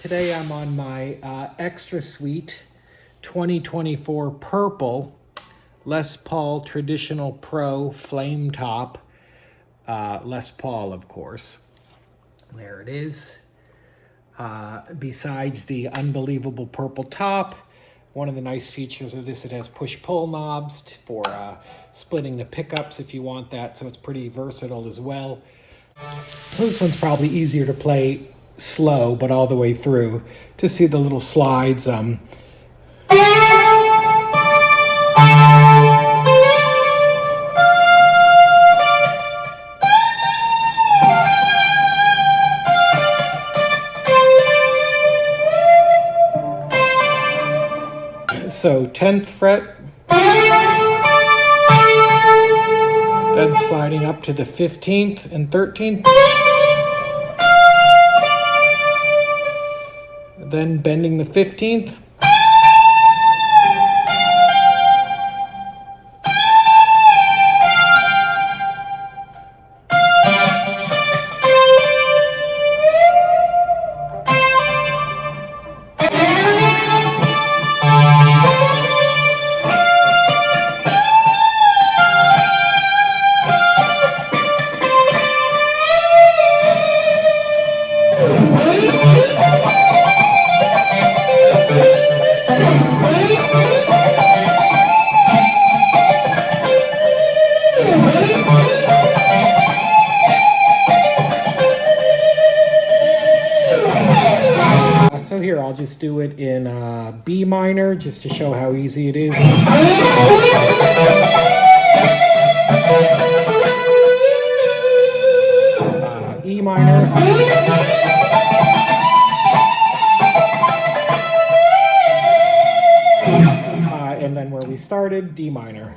Today I'm on my Extra Sweet 2024 Purple Les Paul Traditional Pro Flame Top. Les Paul, of course. There it is. Besides the unbelievable purple top, one of the nice features of this, it has push-pull knobs for splitting the pickups if you want that, so it's pretty versatile as well. So this one's probably easier to play slow, but all the way through to see the little slides. So 10th fret, then sliding up to the 15th and 13th, then bending the 15th, so here I'll just do it in B minor just to show how easy it is. E minor. And then where we started, D minor.